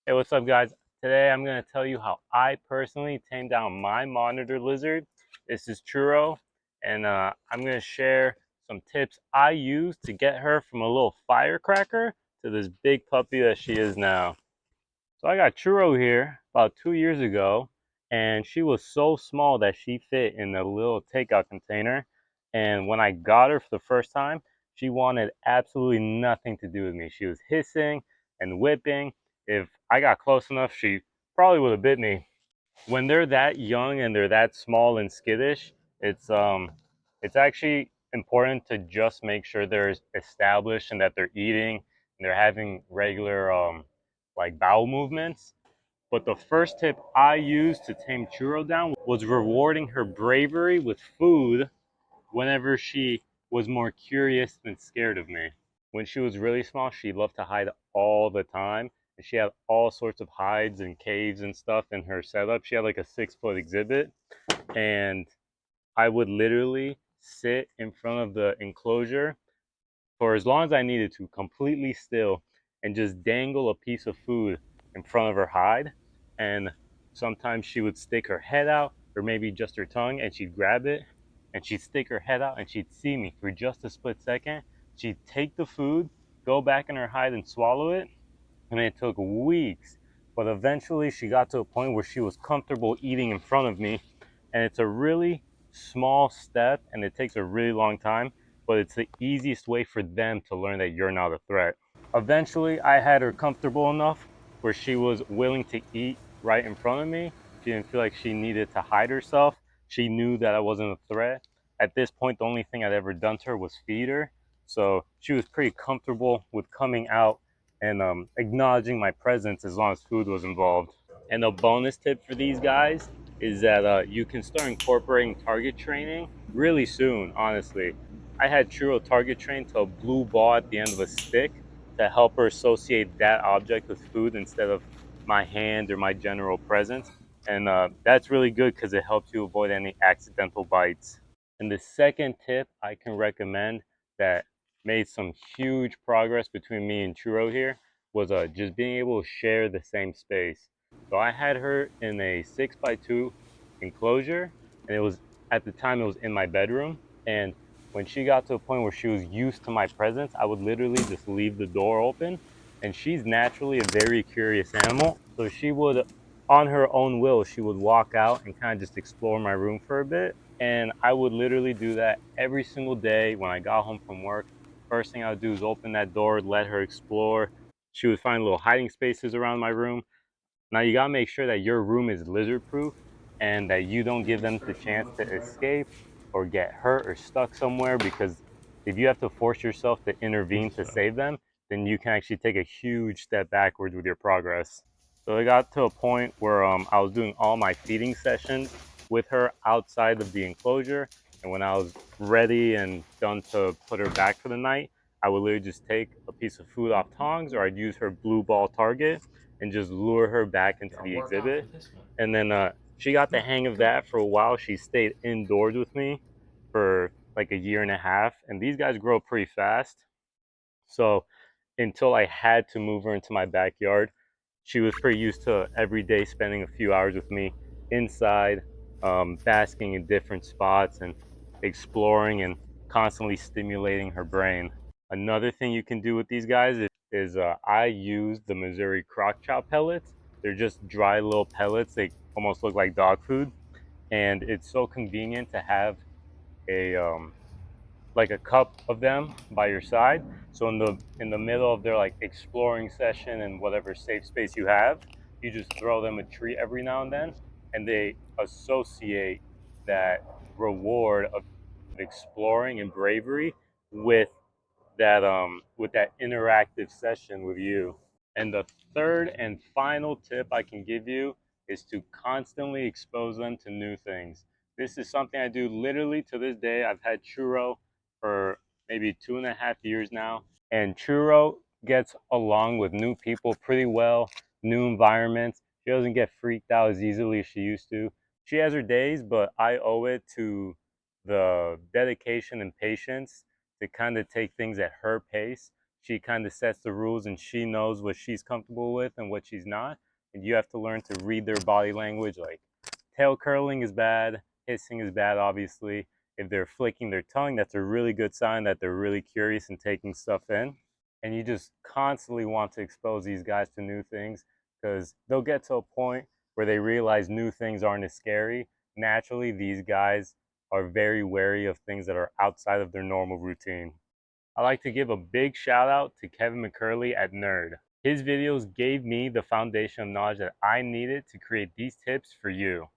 Hey, what's up, guys? Today I'm going to tell you how I personally tamed down my monitor lizard. This is Churro, and I'm going to share some tips I used to get her from a little firecracker to this big puppy that she is now. So I got Churro here about 2 years ago, and she was so small that she fit in a little takeout container. And when I got her for the first time, she wanted absolutely nothing to do with me. She was hissing and whipping. If I got close enough, she probably would have bit me. When they're that young and they're that small and skittish, it's actually important to just make sure they're established and that they're eating and they're having regular like bowel movements. But the first tip I used to tame Churro down was rewarding her bravery with food whenever she was more curious than scared of me. When she was really small, she loved to hide all the time. And she had all sorts of hides and caves and stuff in her setup. She had like a 6 foot exhibit. And I would literally sit in front of the enclosure for as long as I needed to, completely still, and just dangle a piece of food in front of her hide. And sometimes she would stick her head out, or maybe just her tongue, and she'd grab it, and she'd stick her head out, and she'd see me for just a split second. She'd take the food, go back in her hide, and swallow it. And it took weeks, but eventually she got to a point where she was comfortable eating in front of me. And it's a really small step, and it takes a really long time, but it's the easiest way for them to learn that you're not a threat. Eventually, I had her comfortable enough where she was willing to eat right in front of me. She didn't feel like she needed to hide herself. She knew that I wasn't a threat. At this point, the only thing I'd ever done to her was feed her. So she was pretty comfortable with coming out and acknowledging my presence as long as food was involved. And a bonus tip for these guys is that you can start incorporating target training really soon, honestly. I had Churro target trained to a blue ball at the end of a stick to help her associate that object with food instead of my hand or my general presence. And that's really good because it helps you avoid any accidental bites. And the second tip I can recommend that made some huge progress between me and Churro here was just being able to share the same space. So I had her in a 6x2 enclosure, and it was at the time it was in my bedroom. And when she got to a point where she was used to my presence, I would literally just leave the door open. And she's naturally a very curious animal, so she would, on her own will, she would walk out and kind of just explore my room for a bit. And I would literally do that every single day when I got home from work. First thing I would do is open that door, let her explore. She would find little hiding spaces around my room. Now you gotta make sure that your room is lizard proof and that you don't give them the chance to escape or get hurt or stuck somewhere, because if you have to force yourself to intervene to save them, then you can actually take a huge step backwards with your progress. So it got to a point where I was doing all my feeding sessions with her outside of the enclosure. And when I was ready and done to put her back for the night, I would literally just take a piece of food off tongs, or I'd use her blue ball target and just lure her back into the exhibit. And then she got the hang of that for a while. She stayed indoors with me for like a year and a half. And these guys grow pretty fast. So until I had to move her into my backyard, she was pretty used to every day spending a few hours with me inside, basking in different spots and exploring and constantly stimulating her brain. Another thing you can do with these guys is I use the Missouri crock chop pellets. They're just dry little pellets. They almost look like dog food, and it's so convenient to have a like a cup of them by your side. So in the middle of their like exploring session and whatever safe space you have, you just throw them a treat every now and then, and they associate that reward of exploring and bravery with that interactive session with you. And the third and final tip I can give you is to constantly expose them to new things. This is something I do literally to this day. I've had Churro for maybe 2.5 years now, and Churro gets along with new people pretty well, new environments. She doesn't get freaked out as easily as she used to. She has her days, but I owe it to the dedication and patience to kind of take things at her pace She kind of sets the rules and she knows what she's comfortable with and what she's not. And you have to learn to read their body language. Like tail curling is bad, hissing is bad, obviously. If they're flicking their tongue, that's a really good sign that they're really curious and taking stuff in. And you just constantly want to expose these guys to new things because they'll get to a point where they realize new things aren't as scary. Naturally, these guys are very wary of things that are outside of their normal routine. I like to give a big shout out to Kevin McCurley at Nerd. His videos gave me the foundation of knowledge that I needed to create these tips for you.